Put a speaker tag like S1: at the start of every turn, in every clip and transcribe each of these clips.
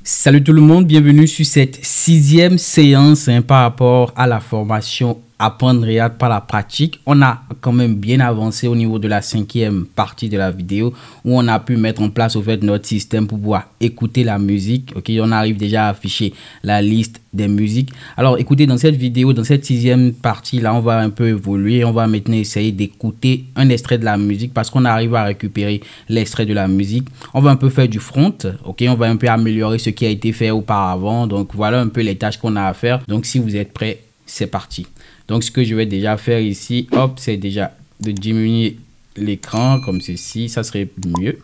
S1: Salut tout le monde, bienvenue sur cette 6e séance par rapport à la formation Apprendre React par la pratique. On a quand même bien avancé au niveau de la 5e partie de la vidéo où on a pu mettre en place notre système pour pouvoir écouter la musique. Ok, on arrive déjà à afficher la liste des musiques. Alors écoutez, dans cette vidéo, dans cette 6e partie là, on va un peu évoluer. On va maintenant essayer d'écouter un extrait de la musique parce qu'on arrive à récupérer l'extrait de la musique. On va un peu faire du front. Ok, on va un peu améliorer ce qui a été fait auparavant. Donc voilà un peu les tâches qu'on a à faire. Donc si vous êtes prêts, c'est parti. Donc ce que je vais déjà faire ici, hop, c'est déjà de diminuer l'écran comme ceci, ça serait mieux.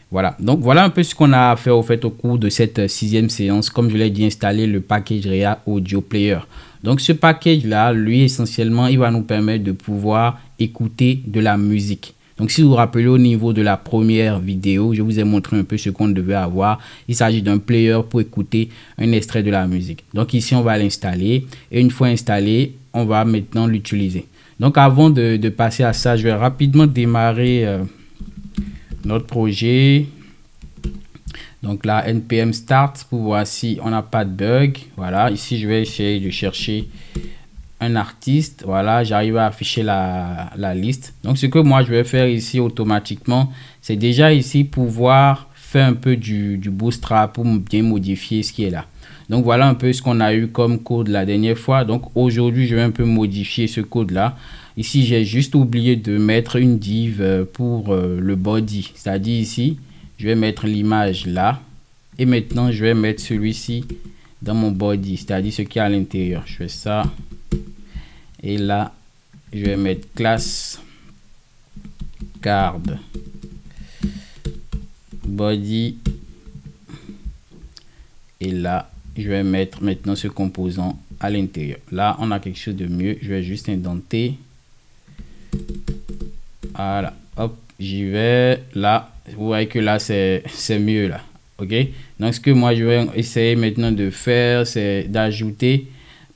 S1: Voilà, donc voilà un peu ce qu'on a à faire au cours de cette 6e séance. Comme je l'ai dit, installer le package React Audio Player. Donc ce package là, lui essentiellement, il va nous permettre de pouvoir écouter de la musique. Donc si vous vous rappelez au niveau de la première vidéo, je vous ai montré un peu ce qu'on devait avoir. Il s'agit d'un player pour écouter un extrait de la musique. Donc ici on va l'installer et une fois installé, on va maintenant l'utiliser. Donc avant de passer à ça, je vais rapidement démarrer notre projet. Donc là, npm start pour voir si on n'a pas de bug. Voilà, ici je vais essayer de chercher un artiste. Voilà, j'arrive à afficher la liste. Donc ce que moi je vais faire ici automatiquement, c'est déjà ici pouvoir faire un peu du bootstrap pour bien modifier ce qui est là. Donc voilà un peu ce qu'on a eu comme code la dernière fois. Donc aujourd'hui je vais un peu modifier ce code là. Ici j'ai juste oublié de mettre une div pour le body, c'est à dire ici je vais mettre l'image là et maintenant je vais mettre celui-ci dans mon body, c'est à dire ce qui est à l'intérieur. Je fais ça et là je vais mettre classe card body et là je vais mettre maintenant ce composant à l'intérieur. Là on a quelque chose de mieux, je vais juste indenter. Voilà, hop, j'y vais. Là vous voyez que là c'est mieux là. Ok, donc ce que moi je vais essayer maintenant de faire, c'est d'ajouter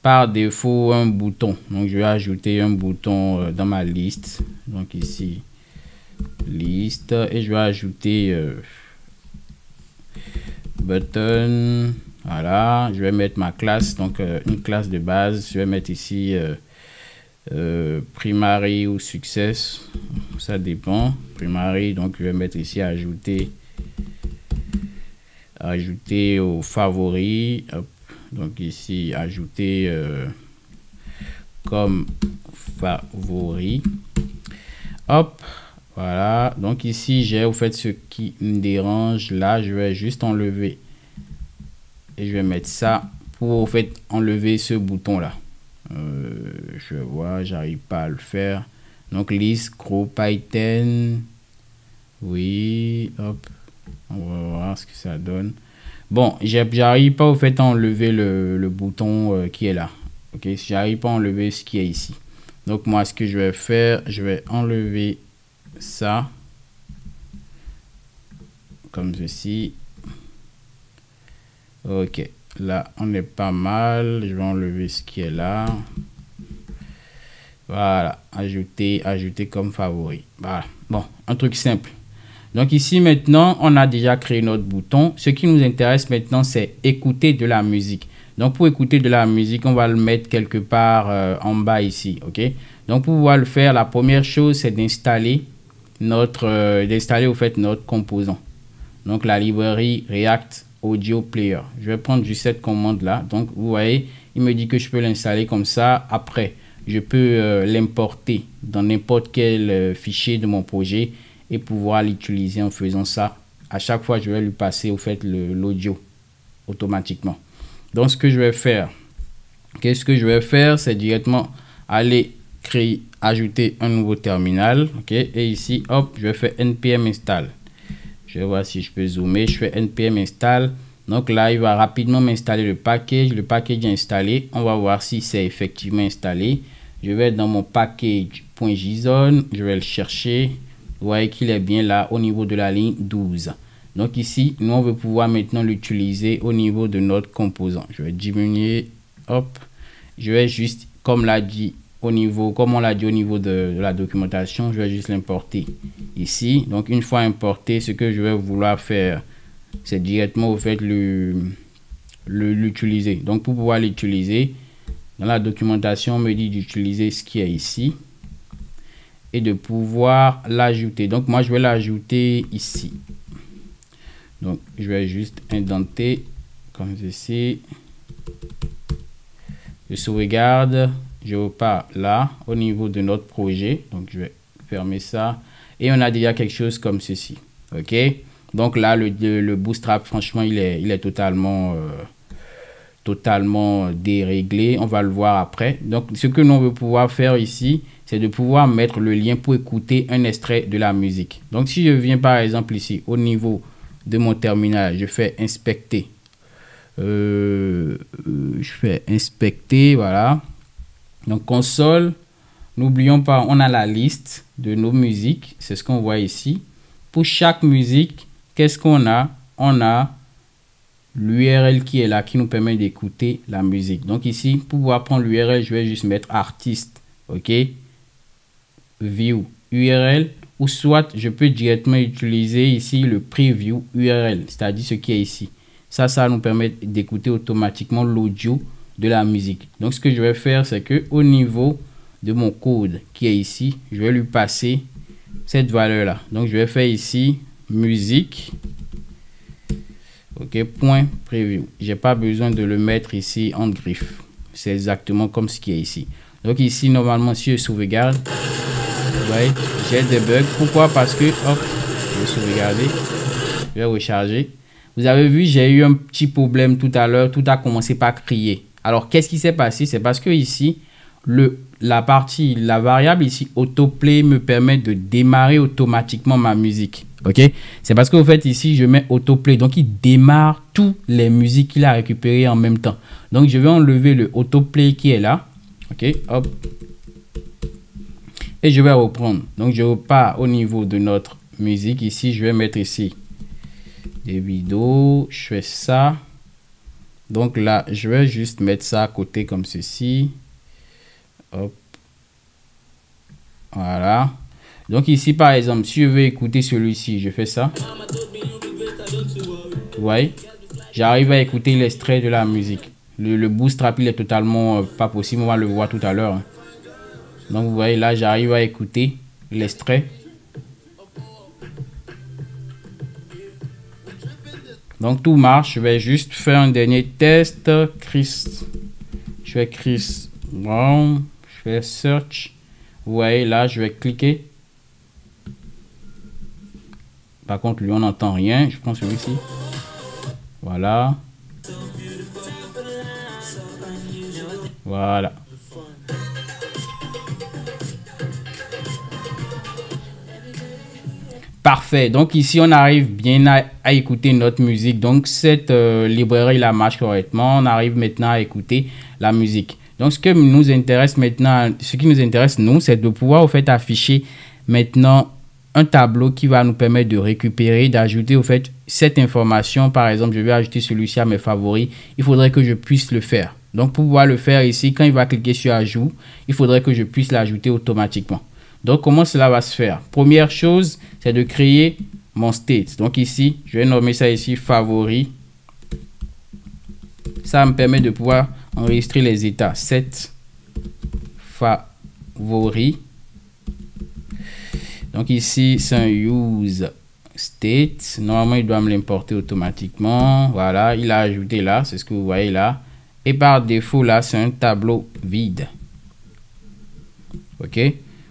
S1: par défaut un bouton. Donc je vais ajouter un bouton dans ma liste. Donc ici liste et je vais ajouter button. Voilà, je vais mettre ma classe, donc une classe de base. Je vais mettre ici primary ou success, ça dépend. Primary, donc je vais mettre ici ajouter aux favoris. Hop. Donc ici ajouter comme favori. Hop, voilà. Donc ici j'ai au fait ce qui me dérange. Là je vais juste enlever et je vais mettre ça pour au fait enlever ce bouton là. Je vois, j'arrive pas à le faire. Donc list group item, oui, hop, on va voir ce que ça donne. Bon, j'arrive pas au fait à enlever le bouton qui est là. Ok, j'arrive pas à enlever ce qui est ici. Donc moi ce que je vais faire, je vais enlever ça comme ceci. Ok, là on est pas mal. Je vais enlever ce qui est là. Voilà, ajouter comme favori. Voilà, bon, un truc simple. Donc ici maintenant on a déjà créé notre bouton. Ce qui nous intéresse maintenant c'est écouter de la musique. Donc pour écouter de la musique, on va le mettre quelque part en bas ici. Ok, donc pour pouvoir le faire, la première chose c'est d'installer notre composant. Donc la librairie React Audio Player. Je vais prendre juste cette commande là. Donc vous voyez, il me dit que je peux l'installer comme ça. Après je peux l'importer dans n'importe quel fichier de mon projet et pouvoir l'utiliser en faisant ça. À chaque fois je vais lui passer au fait l'audio automatiquement. Donc ce que je vais faire, c'est directement aller ajouter un nouveau terminal. Ok, et ici hop, je vais faire npm install. Je vais voir si je peux zoomer. Je fais npm install. Donc là il va rapidement m'installer le package est installé. On va voir si c'est effectivement installé. Je vais dans mon package.json, je vais le chercher. Vous voyez qu'il est bien là au niveau de la ligne 12. Donc ici nous on veut pouvoir maintenant l'utiliser au niveau de notre composant. Je vais diminuer, hop, je vais juste comme on l'a dit au niveau de la documentation, je vais juste l'importer ici. Donc une fois importé, ce que je vais vouloir faire, c'est directement au fait l'utiliser. Donc pour pouvoir l'utiliser, dans la documentation, on me dit d'utiliser ce qui est ici et de pouvoir l'ajouter. Donc moi je vais l'ajouter ici. Donc je vais juste indenter comme ceci. Je sauvegarde, je repars là au niveau de notre projet. Donc je vais fermer ça et on a déjà quelque chose comme ceci. Ok, donc là le Bootstrap, franchement il est totalement déréglé. On va le voir après. Donc ce que nous on veut pouvoir faire ici, c'est de pouvoir mettre le lien pour écouter un extrait de la musique. Donc si je viens par exemple ici au niveau de mon terminal, je fais inspecter. Je fais inspecter, voilà. Donc console, n'oublions pas, on a la liste de nos musiques. C'est ce qu'on voit ici. Pour chaque musique, qu'est-ce qu'on a? On a l'URL qui est là, qui nous permet d'écouter la musique. Donc ici, pour pouvoir prendre l'URL, je vais juste mettre artiste, ok, view URL, ou soit je peux directement utiliser ici le preview URL, c'est-à-dire ce qui est ici. Ça nous permet d'écouter automatiquement l'audio de la musique. Donc ce que je vais faire, c'est que au niveau de mon code qui est ici, je vais lui passer cette valeur là. Donc je vais faire ici musique. Ok, point preview. J'ai pas besoin de le mettre ici en griffe. C'est exactement comme ce qui est ici. Donc ici, normalement, si je sauvegarde, vous voyez, j'ai des bugs. Pourquoi? Parce que, hop, je vais sauvegarder. Je vais recharger. Vous avez vu, j'ai eu un petit problème tout à l'heure. Tout a commencé par crier. Alors, qu'est-ce qui s'est passé? C'est parce que ici, la variable ici, autoplay, me permet de démarrer automatiquement ma musique. Ok, c'est parce que au fait ici je mets autoplay, donc il démarre toutes les musiques qu'il a récupérées en même temps. Donc je vais enlever le autoplay qui est là. Ok, hop, et je vais reprendre. Donc je repars au niveau de notre musique ici. Je vais mettre ici des vidéos. Je fais ça. Donc là je vais juste mettre ça à côté comme ceci. Hop, voilà. Donc ici par exemple, si je veux écouter celui-ci, je fais ça. Vous voyez, j'arrive à écouter l'extrait de la musique. Le Bootstrap il est totalement pas possible, on va le voir tout à l'heure. Donc vous voyez là, j'arrive à écouter l'extrait. Donc tout marche. Je vais juste faire un dernier test. Je fais Chris Brown, je fais search. Vous voyez là, je vais cliquer. Par contre, lui, on n'entend rien. Je prends celui-ci. Voilà. Voilà. Parfait. Donc ici, on arrive bien à écouter notre musique. Donc cette librairie là marche correctement. On arrive maintenant à écouter la musique. Donc ce qui nous intéresse maintenant, nous, c'est de pouvoir au fait afficher maintenant un tableau qui va nous permettre de récupérer, d'ajouter au fait cette information. Par exemple, je vais ajouter celui-ci à mes favoris. Il faudrait que je puisse le faire. Donc pour pouvoir le faire ici, quand il va cliquer sur ajout, il faudrait que je puisse l'ajouter automatiquement. Donc comment cela va se faire? Première chose, c'est de créer mon state. Donc ici, je vais nommer ça ici favori. Ça me permet de pouvoir enregistrer les états. Set favori. Donc ici, c'est un use state. Normalement, il doit me l'importer automatiquement. Voilà, il a ajouté là. C'est ce que vous voyez là. Et par défaut, là, c'est un tableau vide. OK.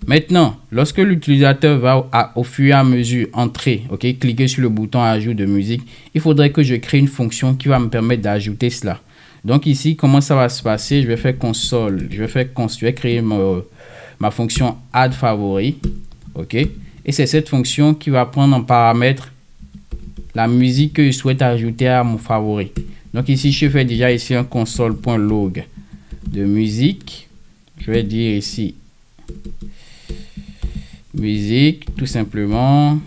S1: Maintenant, lorsque l'utilisateur va au fur et à mesure entrer, ok, cliquer sur le bouton ajout de musique, il faudrait que je crée une fonction qui va me permettre d'ajouter cela. Donc ici, comment ça va se passer? Je vais faire console. Je vais créer ma fonction add favori. OK, et c'est cette fonction qui va prendre en paramètre la musique que je souhaite ajouter à mon favori. Donc ici, je fais déjà ici un console.log de musique. Je vais dire ici musique, tout simplement.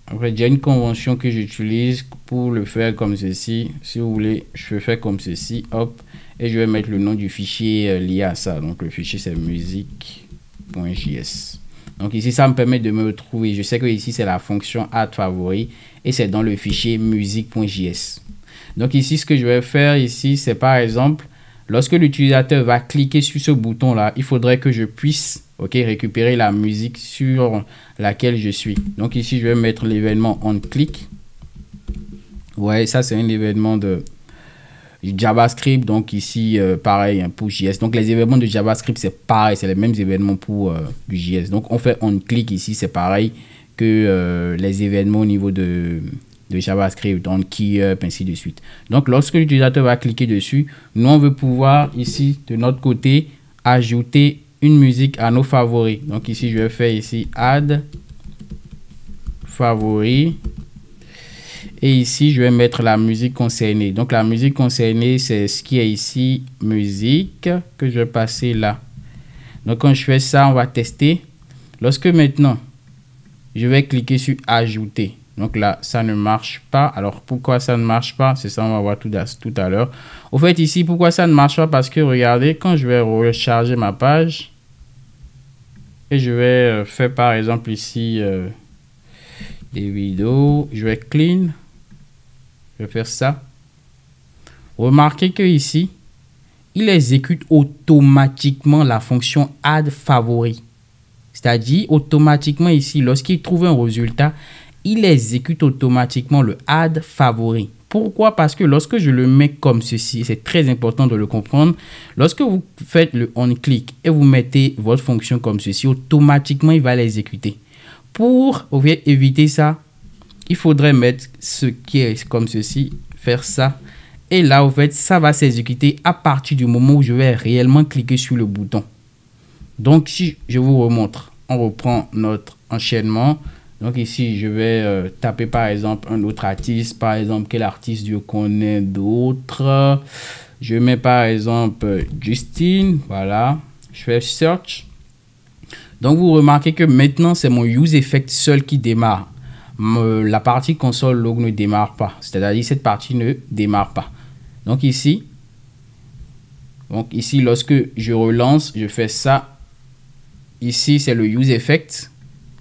S1: Après, il y a une convention que j'utilise pour le faire comme ceci. Si vous voulez, je fais comme ceci. Hop, et je vais mettre le nom du fichier lié à ça. Donc le fichier, c'est musique.js. Donc ici, ça me permet de me retrouver. Je sais que ici, c'est la fonction add favori et c'est dans le fichier musique.js. Donc ici, ce que je vais faire ici, c'est par exemple, lorsque l'utilisateur va cliquer sur ce bouton-là, il faudrait que je puisse récupérer la musique sur laquelle je suis. Donc ici, je vais mettre l'événement onClick. Ouais, ça, c'est un événement de JavaScript. Donc ici, pareil, pour JS. Donc les événements de JavaScript, c'est pareil, c'est les mêmes événements pour du JS. Donc on fait onClick ici, c'est pareil que les événements au niveau de JavaScript, on key up, ainsi de suite. Donc lorsque l'utilisateur va cliquer dessus, nous on veut pouvoir ici de notre côté ajouter une musique à nos favoris. Donc ici je vais faire ici add favoris et ici je vais mettre la musique concernée. Donc la musique concernée, c'est ce qui est ici musique que je vais passer là. Donc quand je fais ça, on va tester. Lorsque maintenant je vais cliquer sur ajouter, donc là, ça ne marche pas. Alors, pourquoi ça ne marche pas? C'est ça, on va voir tout à l'heure. Au fait, ici, pourquoi ça ne marche pas? Parce que, regardez, quand je vais recharger ma page, et je vais faire, par exemple, ici, des vidéos, je vais clean. Je vais faire ça. Remarquez que ici, il exécute automatiquement la fonction add favori. C'est-à-dire, automatiquement ici, lorsqu'il trouve un résultat, il exécute automatiquement le add favori. Pourquoi? Parce que lorsque je le mets comme ceci, c'est très important de le comprendre. Lorsque vous faites le onClick et vous mettez votre fonction comme ceci, automatiquement, il va l'exécuter. Pour éviter ça, il faudrait mettre ce qui est comme ceci, faire ça. Et là, en fait, ça va s'exécuter à partir du moment où je vais réellement cliquer sur le bouton. Donc, si je vous remontre, on reprend notre enchaînement. Donc ici, je vais taper par exemple un autre artiste. Par exemple, quel artiste je connais d'autres? Je mets par exemple Justin. Voilà. Je fais search. Donc vous remarquez que maintenant, c'est mon use effect seul qui démarre. La partie console log ne démarre pas. C'est-à-dire cette partie ne démarre pas. Donc ici, lorsque je relance, je fais ça. Ici, c'est le use effect.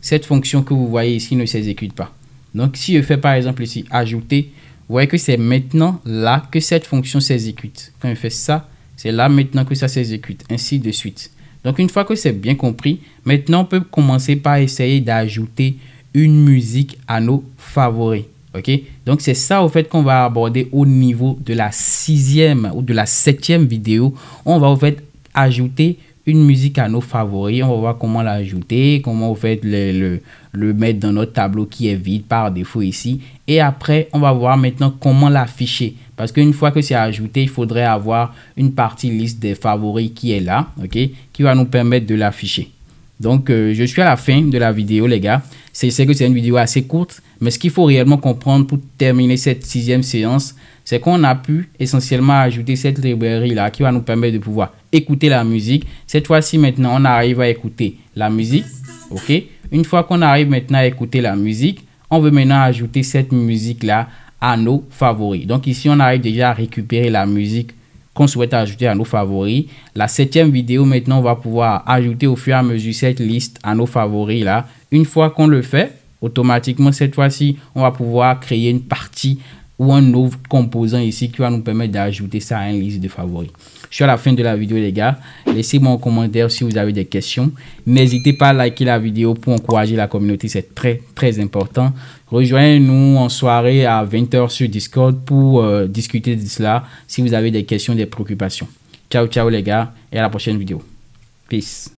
S1: Cette fonction que vous voyez ici ne s'exécute pas. Donc, si je fais par exemple ici ajouter, vous voyez que c'est maintenant là que cette fonction s'exécute. Quand je fais ça, c'est là maintenant que ça s'exécute, ainsi de suite. Donc, une fois que c'est bien compris, maintenant on peut commencer par essayer d'ajouter une musique à nos favoris. Ok? Donc, c'est ça au fait qu'on va aborder au niveau de la 6e ou de la 7e vidéo. On va au fait ajouter une musique à nos favoris. On va voir comment l'ajouter, comment vous faites le mettre dans notre tableau qui est vide par défaut ici. Et après, on va voir maintenant comment l'afficher. Parce qu'une fois que c'est ajouté, il faudrait avoir une partie liste des favoris qui est là, ok, qui va nous permettre de l'afficher. Donc, je suis à la fin de la vidéo, les gars. Je sais que c'est une vidéo assez courte, mais ce qu'il faut réellement comprendre pour terminer cette 6e séance, c'est qu'on a pu essentiellement ajouter cette librairie-là qui va nous permettre de pouvoir écouter la musique. Cette fois-ci, maintenant, on arrive à écouter la musique. Ok. Une fois qu'on arrive maintenant à écouter la musique, on veut maintenant ajouter cette musique-là à nos favoris. Donc ici, on arrive déjà à récupérer la musique qu'on souhaite ajouter à nos favoris. La 7e vidéo, maintenant, on va pouvoir ajouter au fur et à mesure cette liste à nos favoris-là. Une fois qu'on le fait, automatiquement, cette fois-ci, on va pouvoir créer une partie ou un nouveau composant ici qui va nous permettre d'ajouter ça à une liste de favoris. Je suis à la fin de la vidéo, les gars. Laissez-moi en commentaire si vous avez des questions. N'hésitez pas à liker la vidéo pour encourager la communauté. C'est très, très important. Rejoignez-nous en soirée à 20 h sur Discord pour discuter de cela si vous avez des questions, des préoccupations. Ciao, ciao, les gars. Et à la prochaine vidéo. Peace.